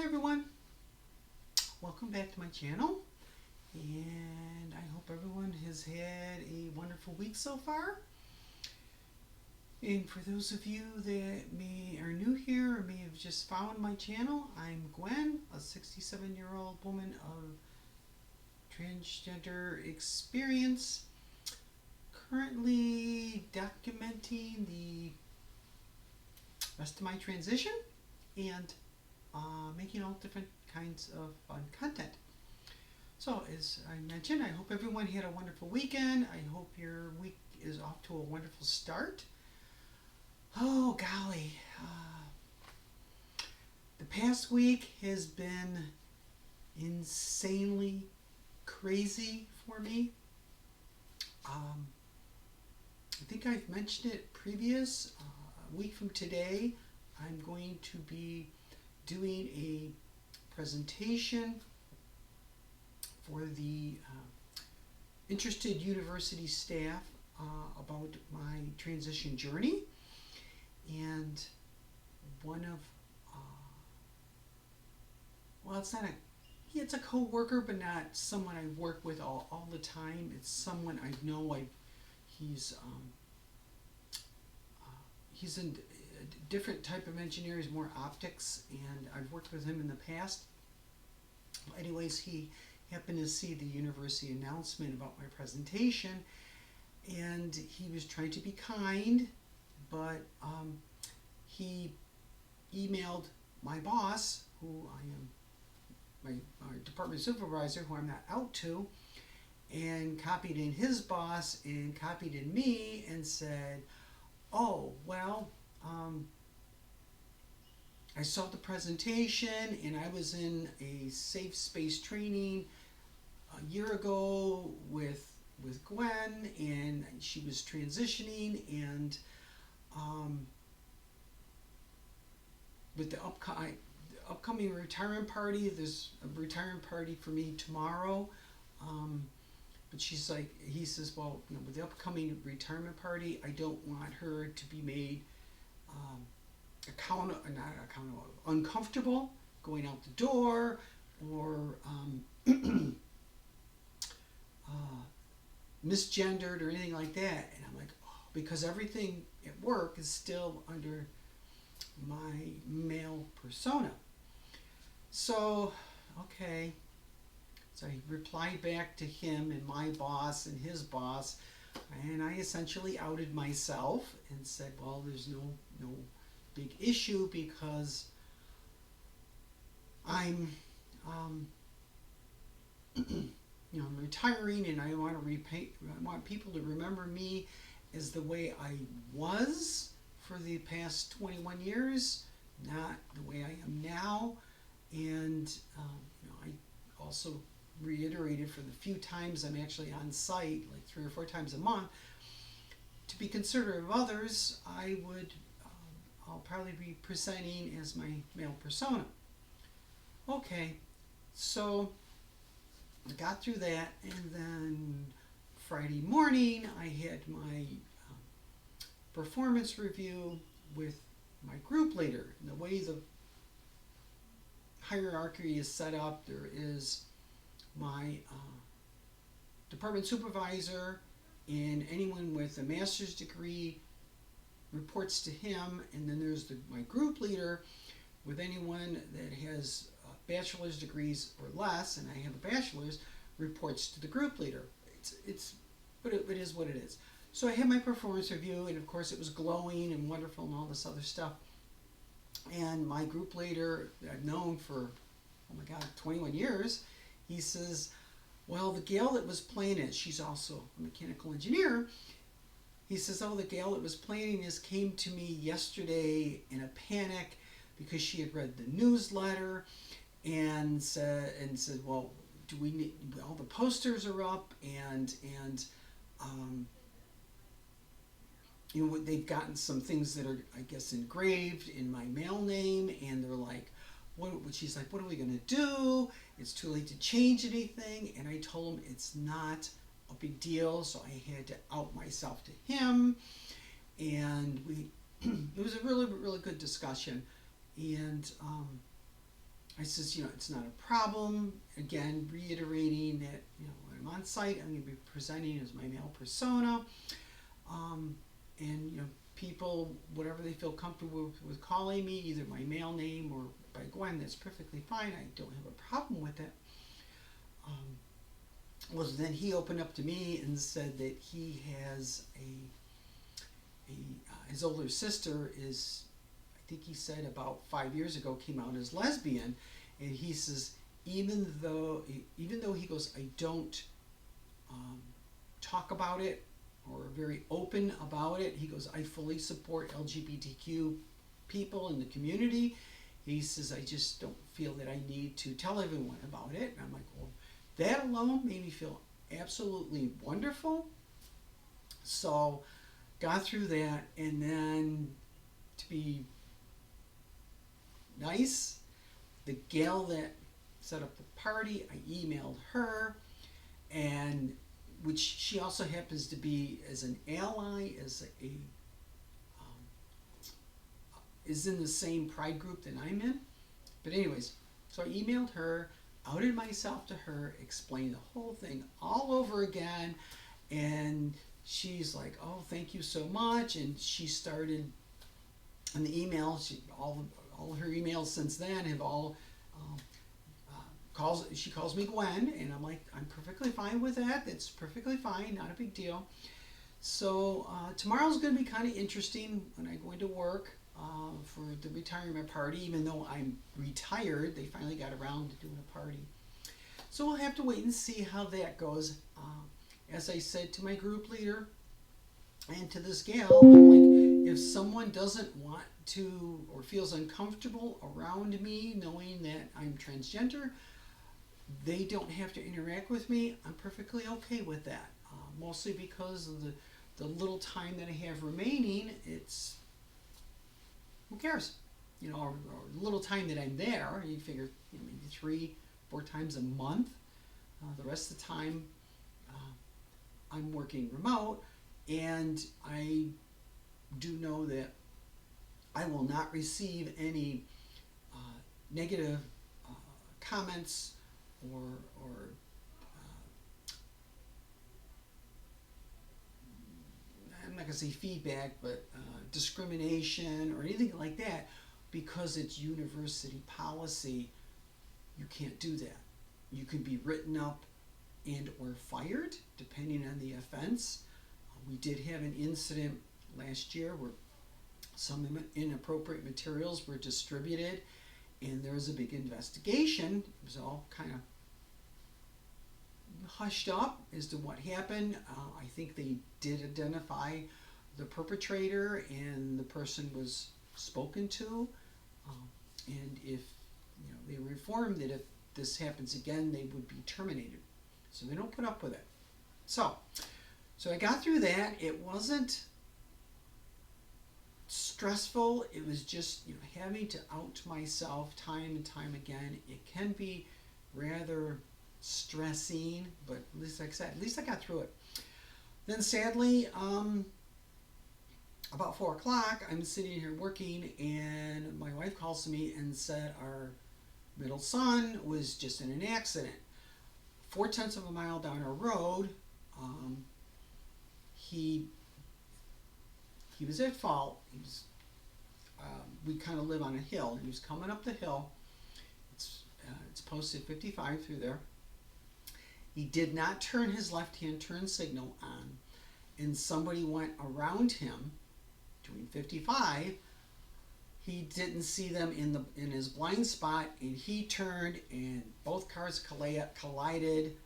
Hi everyone, welcome back to my channel, and I hope everyone has had a wonderful week so far. And for those of you that are new here or may have just found my channel, I'm Gwen, a 67-year-old woman of transgender experience, currently documenting the rest of my transition and making all different kinds of fun content. So as I mentioned, I hope everyone had a wonderful weekend. I hope your week is off to a wonderful start. Oh golly, the past week has been insanely crazy for me. I think I've mentioned it previous. A week from today, I'm going to be doing a presentation for the interested university staff about my transition journey. And one of, well, it's a co-worker, but not someone I work with all the time. It's someone I know. He's in a different type of engineer. He's more optics, and I've worked with him in the past. Well, anyways, he happened to see the university announcement about my presentation, and he was trying to be kind, but he emailed my boss, who I am, my department supervisor, who I'm not out to, and copied in his boss and copied in me and said, oh, well, I saw the presentation and I was in a safe space training a year ago with Gwen, and she was transitioning, and with the upcoming retirement party, there's a retirement party for me tomorrow. But she's like, he says, well, with the upcoming retirement party, I don't want her to be made uncomfortable going out the door, or misgendered or anything like that. And I'm like, oh, because everything at work is still under my male persona. So, okay. So I replied back to him and my boss and his boss, and I essentially outed myself and said, well, there's no big issue, because I'm I'm retiring, and I want people to remember me as the way I was for the past 21 years, not the way I am now. And I also reiterated, for the few times I'm actually on site, like 3 or 4 times a month, to be considerate of others, I'll probably be presenting as my male persona. Okay, so I got through that, and then Friday morning I had my performance review with my group leader. And the way the hierarchy is set up, there is my department supervisor, and anyone with a master's degree reports to him, and then there's my group leader with anyone that has bachelor's degrees or less, and I have a bachelor's, reports to the group leader. But it is what it is. So I had my performance review, and of course it was glowing and wonderful and all this other stuff. And my group leader, that I've known for, oh my God, 21 years, he says, well, the gal that was playing it, she's also a mechanical engineer. He says, oh, the gal that was playing this came to me yesterday in a panic because she had read the newsletter, and said, well, do we need, all the posters are up, and they've gotten some things that are, I guess, engraved in my male name, and they're like, she's like, what are we going to do? It's too late to change anything. And I told him it's not a big deal, so I had to out myself to him, and it was a really, really good discussion. And I says, it's not a problem. Again, reiterating that, when I'm on site, I'm going to be presenting as my male persona. And, people, whatever they feel comfortable with calling me, either my male name or by Gwen, that's perfectly fine. I don't have a problem with it. Well, then he opened up to me and said that he has his older sister is, I think he said about 5 years ago, came out as lesbian, and he says even though he goes, I don't talk about it or very open about it. He goes, I fully support LGBTQ people in the community. He says, I just don't feel that I need to tell everyone about it. And I'm like, well, that alone made me feel absolutely wonderful. So got through that, and then to be nice, the gal that set up the party, I emailed her, and which she also happens to be as an ally, as is in the same pride group that I'm in. But anyways, so I emailed her, outed myself to her, explained the whole thing all over again, and she's like, oh, thank you so much. And she started in the email, all her emails since then have all she calls me Gwen, and I'm like, I'm perfectly fine with that. It's perfectly fine, not a big deal. So tomorrow's going to be kind of interesting when I go into work for the retirement party. Even though I'm retired, they finally got around to doing a party. So we'll have to wait and see how that goes. As I said to my group leader and to this gal, I'm like, if someone doesn't want to or feels uncomfortable around me knowing that I'm transgender, they don't have to interact with me. I'm perfectly okay with that. Mostly because of the little time that I have remaining. It's, who cares? Or little time that I'm there. You figure maybe 3-4 times a month. The rest of the time I'm working remote, and I do know that I will not receive any negative comments or I'm not going to say feedback, but discrimination or anything like that, because it's university policy. You can't do that. You can be written up and or fired depending on the offense. We did have an incident last year where some inappropriate materials were distributed, and there was a big investigation. It was all kind of hushed up as to what happened. I think they did identify the perpetrator, and the person was spoken to, and if they were informed that if this happens again, they would be terminated. So they don't put up with it. So I got through that. It wasn't stressful. It was just having to out myself time and time again. It can be rather stressing, but at least, like I said, at least I got through it. Then sadly, about 4 o'clock, I'm sitting here working, and my wife calls me and said our middle son was just in an accident 4/10 of a mile down our road. He was at fault. We kind of live on a hill. He was coming up the hill. It's posted 55 through there. He did not turn his left-hand turn signal on, and somebody went around him doing 55. He didn't see them in his blind spot, and he turned, and both cars collided.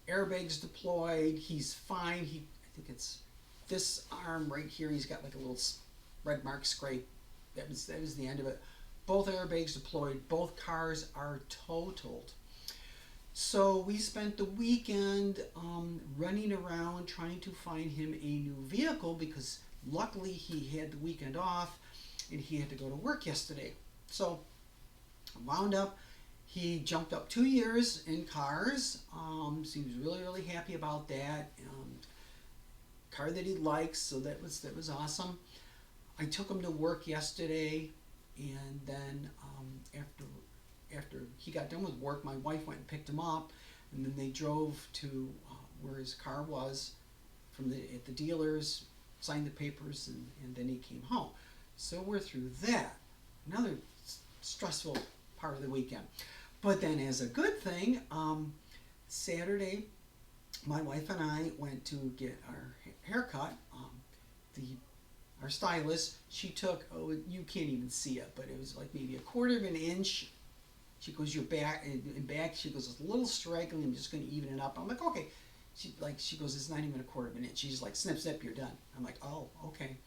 Airbags deployed. He's fine. I think it's this arm right here. He's got like a little red mark scrape. That was the end of it. Both airbags deployed. Both cars are totaled. So we spent the weekend running around trying to find him a new vehicle, because luckily he had the weekend off and he had to go to work yesterday. So wound up, he jumped up 2 years in cars. So he was really, really happy about that. Car that he likes, so that was awesome. I took him to work yesterday, and then after after he got done with work, my wife went and picked him up, and then they drove to where his car was at the dealer's, signed the papers, and then he came home. So we're through that. Another stressful part of the weekend. But then as a good thing, Saturday, my wife and I went to get our haircut. Our stylist, she took, you can't even see it, but it was like maybe 1/4 of an inch. She goes, your back, and back, she goes, it's a little straggly, I'm just going to even it up. I'm like, okay. She goes, it's not even 1/4 of an inch. She's like, snip, snip, you're done. I'm like, oh, okay.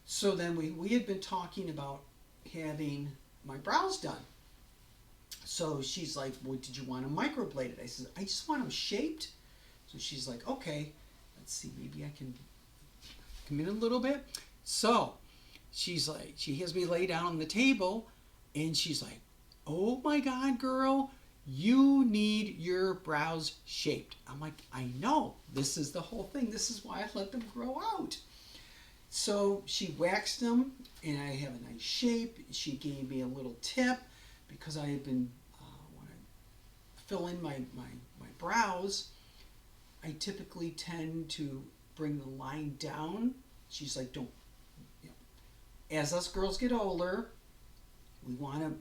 So then we had been talking about having my brows done. So she's like, well, did you want them microbladed? I said, I just want them shaped. So she's like, okay, let's see, maybe I can come in a little bit. So she's like, she has me lay down on the table, and she's like, oh my God, girl, you need your brows shaped. I'm like, I know, this is the whole thing. This is why I let them grow out. So she waxed them, and I have a nice shape. She gave me a little tip because I had been, when I fill in my brows, I typically tend to bring the line down. She's like, don't, as us girls get older, we want to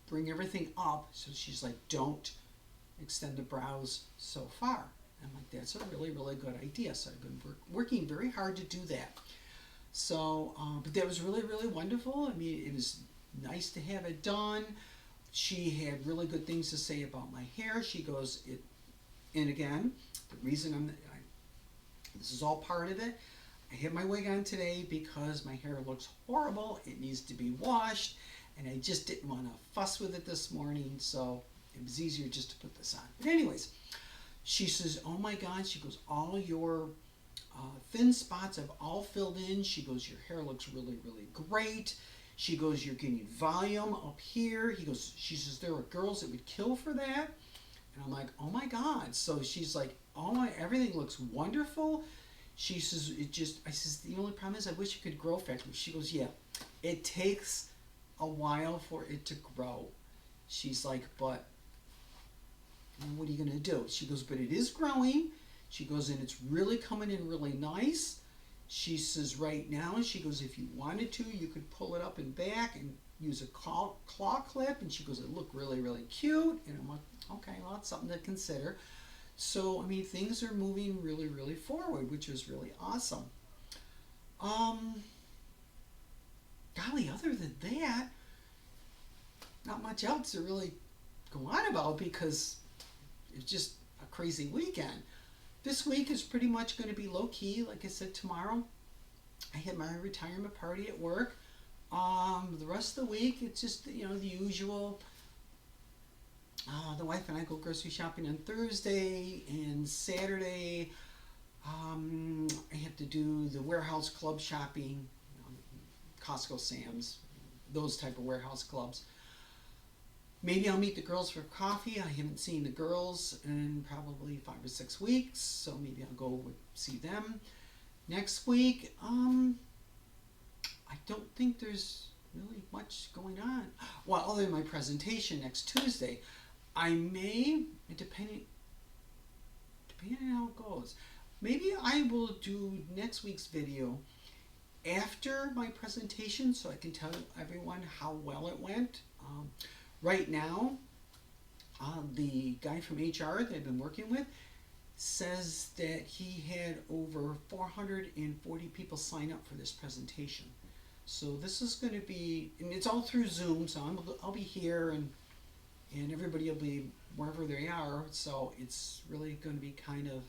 bring everything up. So she's like, don't extend the brows so far. I'm like, that's a really, really good idea. So I've been working very hard to do that. So, but that was really, really wonderful. I mean, it was nice to have it done. She had really good things to say about my hair. She goes, and again, the reason this is all part of it. I have my wig on today because my hair looks horrible. It needs to be washed, and I just didn't want to fuss with it this morning, so it was easier just to put this on. But anyways, she says, oh my God, she goes, all your thin spots have all filled in. She goes, your hair looks really, really great. She goes, you're getting volume up here. She says, there are girls that would kill for that. And I'm like, oh my God. So she's like, everything looks wonderful. She says, I says, the only problem is I wish it could grow faster. She goes, yeah, it takes a while for it to grow. She's like, but what are you going to do? She goes, but it is growing. She goes, and it's really coming in really nice. She says, right now, she goes, if you wanted to, you could pull it up and back and use a claw clip. And she goes, it looked really, really cute. And I'm like, okay, well, that's something to consider. So, I mean, things are moving really, really forward, which is really awesome. Golly, other than that, not much else to really go on about because it's just a crazy weekend. This week is pretty much going to be low-key. Like I said, tomorrow I had my retirement party at work. The rest of the week, it's just, the usual. The wife and I go grocery shopping on Thursday, and Saturday I have to do the warehouse club shopping, Costco, Sam's, those type of warehouse clubs. Maybe I'll meet the girls for coffee. I haven't seen the girls in probably 5 or 6 weeks, so maybe I'll go see them next week. I don't think there's really much going on. Well, other than my presentation next Tuesday, I may, depending on how it goes, maybe I will do next week's video after my presentation so I can tell everyone how well it went. Right now, the guy from HR that I've been working with says that he had over 440 people sign up for this presentation. So this is going to be, and it's all through Zoom, so I'll be here and everybody will be wherever they are. So it's really going to be kind of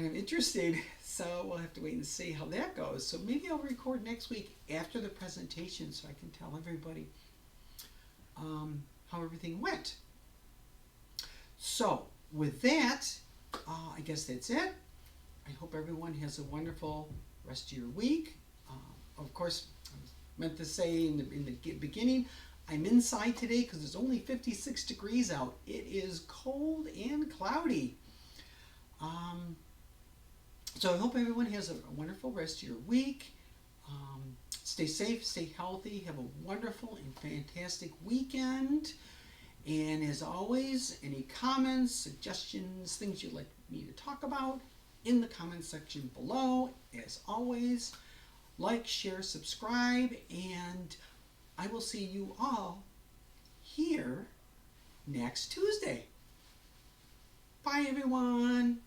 interesting. So we'll have to wait and see how that goes. So maybe I'll record next week after the presentation so I can tell everybody how everything went. So with that, I guess that's it. I hope everyone has a wonderful rest of your week. Of course, I meant to say in the beginning, I'm inside today because it's only 56 degrees out. It is cold and cloudy. So I hope everyone has a wonderful rest of your week. Stay safe, stay healthy, have a wonderful and fantastic weekend. And as always, any comments, suggestions, things you'd like me to talk about, in the comments section below. As always, like, share, subscribe, and I will see you all here next Tuesday. Bye, everyone.